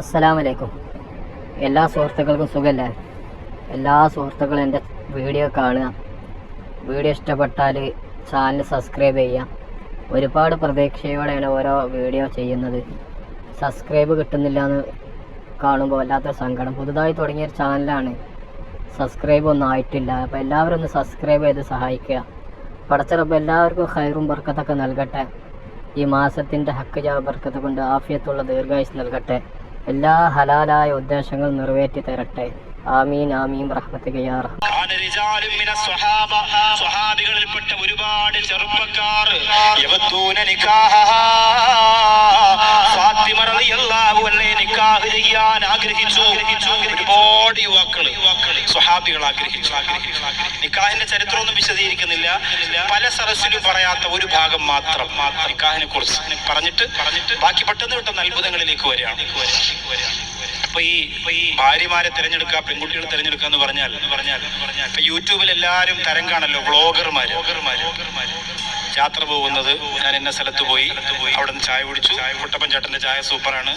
അസ്സലാമലൈക്കും. എല്ലാ സുഹൃത്തുക്കൾക്കും സുഖമല്ലേ? എല്ലാ സുഹൃത്തുക്കളും എൻ്റെ വീഡിയോ കാണുക. വീഡിയോ ഇഷ്ടപ്പെട്ടാൽ ചാനൽ സബ്സ്ക്രൈബ് ചെയ്യുക. ഒരുപാട് പ്രതീക്ഷയോടെയാണ് ഓരോ വീഡിയോ ചെയ്യുന്നത്. സബ്സ്ക്രൈബ് കിട്ടുന്നില്ല എന്ന് കാണുമ്പോൾ വല്ലാത്തൊരു സങ്കടം. പുതുതായി തുടങ്ങിയൊരു ചാനലാണ്, സബ്സ്ക്രൈബ് ഒന്നും ആയിട്ടില്ല. അപ്പോൾ എല്ലാവരും ഒന്ന് സബ്സ്ക്രൈബ് ചെയ്ത് സഹായിക്കുക. പടച്ചറബ് എല്ലാവർക്കും ഖൈറും ബർക്കത്തൊക്കെ നൽകട്ടെ. ഈ മാസത്തിൻ്റെ ഹക്ക് ജാ ബർക്കത്ത് കൊണ്ട് ആഫിയത്തുള്ള ദീർഘായുസ് നൽകട്ടെ. എല്ലാ ഹലാലായ ഉദ്ദേശങ്ങൾ നിറവേറ്റി തരട്ടെ. ആമീൻ ആമീൻ റഹ്മത്തുക യാ റഹ്മാൻ. സ്വഹാബികളിൽപ്പെട്ട ഒരുപാട് ചെറുപ്പക്കാർ ഫാത്തിമ റളിയല്ലാഹു അൻഹയെ നിക്കാഹ് ചെയ്യാൻ ആഗ്രഹിച്ചു. ഒരുപാട് യുവാക്കള് സ്വഹാബികൾ ആഗ്രഹിച്ചു. നിക്കാഹിന്റെ ചരിത്രമൊന്നും വിശദീകരിക്കുന്നില്ല. പല സദസ്സിലും പറയാത്ത ഒരു ഭാഗം മാത്രം നിക്കാഹിനെ കുറിച്ച് പറഞ്ഞിട്ട് ബാക്കി പെട്ടെന്ന് അത്ഭുതങ്ങളിലേക്ക് വരികയാണ്. അപ്പൊ ഈ ഭാര്യമാരെ തിരഞ്ഞെടുക്കുക, പെൺകുട്ടികളെ തിരഞ്ഞെടുക്കുക എന്ന് പറഞ്ഞാൽ ഇപ്പൊ യൂട്യൂബിൽ എല്ലാവരും തരം കാണല്ലോ, വ്ളോഗർമാര് യാത്ര പോകുന്നത്. ഞാൻ എന്ന സ്ഥലത്ത് പോയി, അവിടെ നിന്ന് ചായ കുടിച്ചു, കുട്ടപ്പൻ ചേട്ടന്റെ ചായ സൂപ്പറാണ്,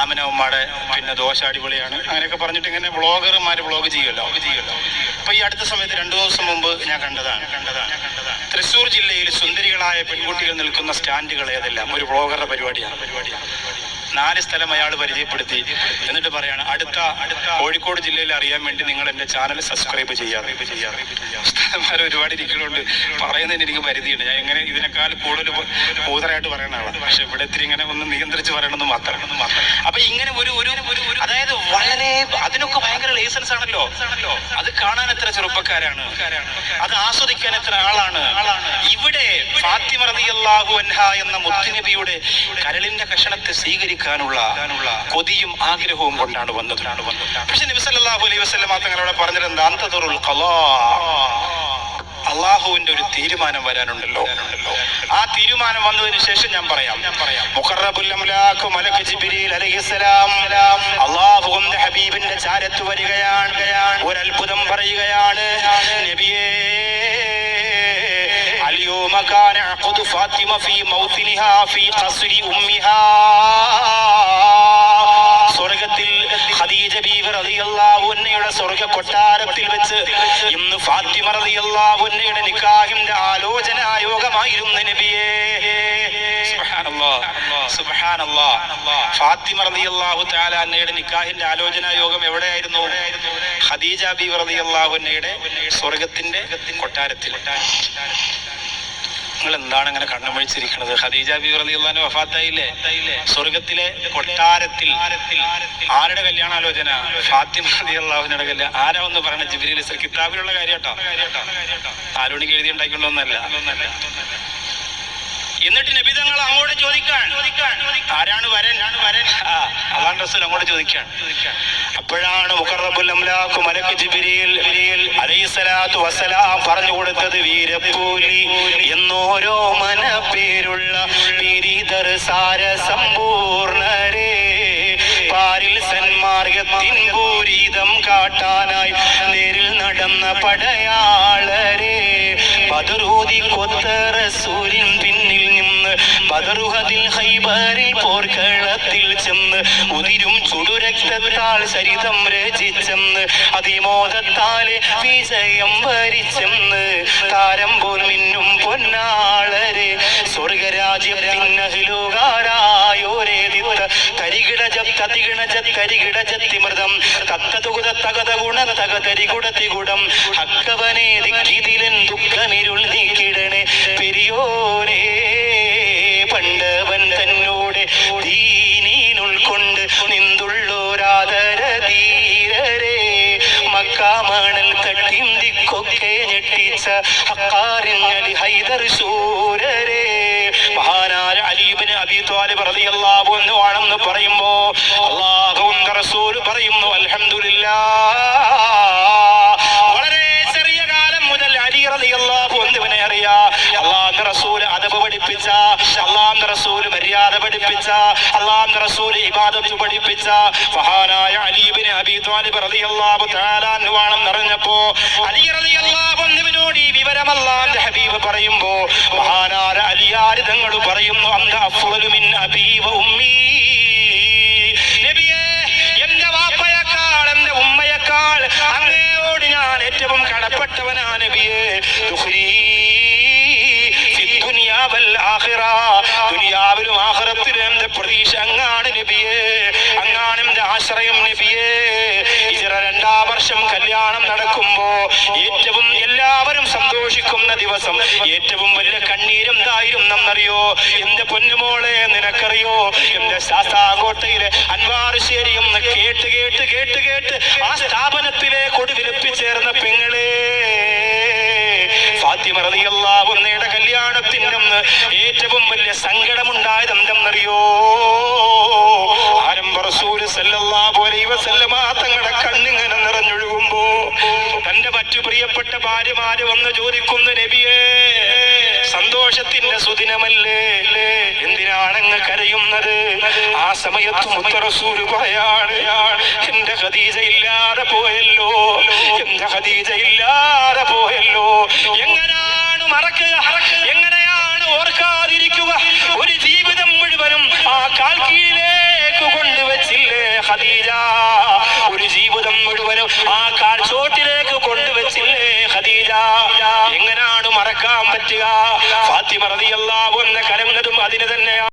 ആമന ഉമ്മയുടെ പിന്നെ ദോശ അടിപൊളിയാണ്, അങ്ങനെയൊക്കെ പറഞ്ഞിട്ട് ഇങ്ങനെ വ്ളോഗർമാര് വ്ളോഗ് ചെയ്യുമല്ലോ. അപ്പൊ ഈ അടുത്ത സമയത്ത് 2 ദിവസം മുമ്പ് ഞാൻ കണ്ടതാണ് തൃശ്ശൂർ ജില്ലയിൽ സുന്ദരികളായ പെൺകുട്ടികൾ നിൽക്കുന്ന സ്റ്റാൻഡുകൾ ഏതെല്ലാം ഒരു വ്ളോഗറുടെ പരിപാടിയാണ്. 4 സ്ഥലം അയാൾ പരിചയപ്പെടുത്തി. എന്നിട്ട് പറയാണ്, അടുത്ത കോഴിക്കോട് ജില്ലയിൽ അറിയാൻ വേണ്ടി നിങ്ങൾ എൻ്റെ ചാനൽ സബ്സ്ക്രൈബ് ചെയ്യാറ്. ഉസ്താദന്മാർ ഒരുപാട് ഇരിക്കുന്നുണ്ട്, പറയുന്നതിന് എനിക്ക് പരിധിയുണ്ട്. ഞാൻ ഇങ്ങനെ ഇതിനേക്കാൾ കൂടുതൽ കൂതറായിട്ട് പറയുന്ന ആളാണ്. പക്ഷെ ഇവിടെ ഇത്തിരി ഇങ്ങനെ ഒന്ന് നിയന്ത്രിച്ച് പറയണമെന്ന് മാത്രം. അപ്പൊ ഇങ്ങനെ ഒരു അതായത് വളരെ അതിനൊക്കെ ഭയങ്കര ലൈസൻസ് ആണല്ലോ. അത് കാണാൻ എത്ര ചെറുപ്പക്കാരാണ്, അത് ആസ്വദിക്കാൻ എത്ര ആളാണ്. ഇവിടെ ഫാത്തിമ റളിയല്ലാഹു അൻഹ എന്ന മുത്തുനബിയുടെ കരളിന്റെ കഷണത്തെ സ്വീകരിക്കാനുള്ള കൊതിയും ആഗ്രഹവും കൊണ്ടാണ് വന്നത്. പക്ഷെ നബി സല്ലല്ലാഹു അലൈഹി വസല്ലം തങ്ങളോട് പറഞ്ഞിരുന്നത് അന്തദറുൽ ഖളാ, അള്ളാഹുവിന്റെ ഒരു തീരുമാനം വരാനുണ്ടല്ലോ. ആ തീരുമാനം വന്നതിന് ശേഷം ഞാൻ പറയാം. മുഖറബുൽ അംലാഖ് മലക്ക് ജിബ്രീൽ അലൈഹിസ്സലാം അള്ളാഹുവിന്റെ ഹബീബിന്റെ ചാരത്ത് വരികയാണ്. ഒരു അത്ഭുതം പറയുകയാണ്, നബിയേ اليوم كان عقد فاطمة في موطنها في قصر أمها. സ്വർഗത്തിൽ ഖദീജ ബീവി റളിയല്ലാഹു അൻഹയുടെ സ്വർഗ കൊട്ടാരത്തിൽ വെച്ച് ഇന്ന് ഫാത്തിമ റളിയല്ലാഹു അൻഹയുടെ നിക്കാഹിന്റെ ആലോചന യോഗമായിരുന്നു നബിയേ. സുബ്ഹാനല്ലാഹ്. ഫാത്തിമ റളിയല്ലാഹു തആല അൻഹയുടെ നിക്കാഹിന്റെ ആലോചന യോഗം എവിടെയായിരുന്നു? ഖദീജ ബീവി റളിയല്ലാഹു അൻഹയുടെ സ്വർഗത്തിന്റെ കൊട്ടാരത്തിൽ. നിങ്ങൾ എന്താണ് അങ്ങനെ കണ്ണുമൊഴിച്ചിരിക്കുന്നത്? ഖദീജ ബീവി റളിയല്ലാഹു അൻഹ വഫാത്തായില്ലേ? സ്വർഗത്തിലെ കൊട്ടാരത്തിൽ ആരുടെ കല്യാണാലോചന? ഫാത്തിമ റളിയല്ലാഹു അൻഹയുടെ കല്യാണം. ആരാ ഒന്ന് പറയണ? ജിബ്രീൽ കിതാബിലുള്ള കാര്യം കേട്ടോ, ആരോണിക്ക് എഴുതി ഉണ്ടാക്കിക്കൊണ്ടൊന്നല്ല. എന്നിട്ട് നബി തങ്ങൾ അങ്ങോട്ട് ചോദിക്കാൻ, ആരാണ് വരൻ? അല്ലാഹുവിന്റെ റസൂൽ അങ്ങോട്ട് ചോദിക്കാൻ. അപ്പോഴാണ് മുഖറബുൽ അംലാഖ് മലക്ക് ജിബ്രീൽ അലൈഹിസ്സലാത്തു വസ്സലാം പറഞ്ഞു കൊടുത്തത്, വീരപ്പൂലി എന്നോരോ മനപ്പേരുള്ള ബിരിദർ സാര സമ്പൂർണരേ, പാരിൽ സന്മാർഗത്തിൻ പൂരിതം കാട്ടാനായി നേരിൽ നടന്ന പടയാളരെ, ബദറൂദി കൊത്ത റസൂലിൻ പിന്നിൽ നിന്ന് ബദറുഹദിൽ ഖൈബറിൽ പോർക്കളത്തിൽ ചെന്ന് ഉതിരും ചുടുരക്തത്താൽ ചരിതം രചിച്ചെന്ന് അതിമോദത്താലെ വിജയം വരിച്ചെന്ന് താരം പോൽ മിന്നും പൊന്നാളരെ, സ്വർഗരാജ്യത്തിനഹിലുകാരായോരേതിത്ത കരികിടജത്തിമൃതം തക്കതുകുത തകത ഗുണ തകതരികുടത്തികുടം ഹക്കവനെ ദിക്കിതിലൻ ദുഃഖമിരുൾ നീക്കിടണേ പെരിയോരേ. പണ്ടവൻ തന്നോട് ദീനീനുൾക്കൊണ്ട് നിന്തുള്ളോരാദര ധീരരേ, മക്കാമണൽ തട്ടിം ദിക്കൊക്കെ ഞെട്ടിച്ച ഹക്കാറിഞ്ഞലി ഹൈദർ ശൂരരേ. മഹാനായ അലി ഇബ്നു അബീ ത്വാലിബ് റളിയല്ലാഹു അൻഹു ആണെന്ന് പറയുമ്പോ അല്ലാഹുവിന്റെ റസൂൽ പറയുന്നു, അൽഹംദുലില്ലാഹ്. വളരെ ചെറിയ കാലം മുതൽ അലി റളിയല്ലാഹു അൻഹുവിനെ അറിയാ. അല്ലാഹുവിന്റെ റസൂൽ അദബ് പഠിപ്പിച്ച, അല്ലാഹുവിന്റെ റസൂൽ മര്യാദ പഠിപ്പിച്ച, അല്ലാഹുവിന്റെ റസൂൽ ഇബാദത്ത് പഠിപ്പിച്ച മഹാനായ അലി ഇബ്നു അബീ ത്വാലിബ് റളിയല്ലാഹു തആല അൻഹു ആണെന്ന് അറിഞ്ഞപ്പോ അലി റളിയല്ലാഹു അൻഹുവിനോട് ഈ വിവരം അല്ലാഹുവിന്റെ ഹബീബ് പറയുമ്പോ മഹാനായ അലിയാർ തങ്ങൾ പറയുന്നു, അന്ത അഫ്ളലു മിൻ അബീ വ ഉമ്മീ. നബിയേ, അങ്ങയോട് ഞാൻ ഏറ്റവും കടപ്പെട്ടവനാണ് നബിയേ. ദുനിയാവിലും ആഖിറത്തിലും എന്റെ പ്രതീക്ഷ അങ്ങാണ് നബിയേ, അങ്ങാണ് എന്റെ ആശ്രയം നബിയേ. ഹിജ്റ 2-ാം വർഷം കല്യാണം നടക്കുമ്പോ ഏറ്റവും എല്ലാവരും സന്തോഷിക്കുന്ന ദിവസം, ഏറ്റവും വലിയ കണ്ണീരെന്തായിരുന്നറിയോ? എന്റെ പൊന്നുമോളെ നിനക്കറിയോ, എന്റെ ശാസ്താംകോട്ടയിലെ അൻവാറുശ്ശേരി എന്ന് കേട്ട് കേട്ട് കേട്ട് കേട്ട് ആ സ്ഥാപനത്തിലേക്ക് ഒടുവിലെത്തിച്ചേർന്ന പെങ്ങളെ ഫാത്തിമ റളിയല്ലാഹു അൻഹയുടെ കല്യാണത്തിന്റെ അന്ന് ഏറ്റവും വലിയ സങ്കടമുണ്ടായത് എന്തെന്നറിയോ? ആരംഭ റസൂൽ സല്ലല്ലാഹു അലൈഹി വസല്ലമ തങ്ങളുടെ കണ്ണിങ്ങനെ നിറഞ്ഞൊഴുകുമ്പോ തന്റെ മറ്റു പ്രിയപ്പെട്ട ഭാര്യമാര് വന്ന് ചോദിക്കുന്നു, നബിയേ സന്തോഷത്തിന്റെ സുദിനമല്ലേ, എന്തിനാണങ്ങ് കരയുന്നത്? ആ സമയത്ത് മുത്ത് റസൂൽ പറയാണ്, എന്റെ ഖദീജ ഇല്ലാതെ പോയല്ലോ, എന്റെ ഖദീജ ഇല്ലാതെ പോയല്ലോ. എങ്ങനെയാണ് മറക്കുക, എങ്ങനെയാണ് ഓർക്കാതിരിക്കുക? ഒരു ജീവിതം മുഴുവനും ആ കാൽ കീഴിലേക്ക് കൊണ്ടുവച്ചില്ലേ ഖദീജ, ഒരു ജീവിതം മുഴുവനും ആ കാൽ ചോട്ടിലേക്ക് കൊണ്ടുവച്ചില്ലേ ഖദീജ. എങ്ങനെയാണ് മറക്കാൻ പറ്റുക? ഫാത്തിമ റളിയല്ലാഹു അൻഹ കരഞ്ഞതും അതിന് തന്നെയാണ്.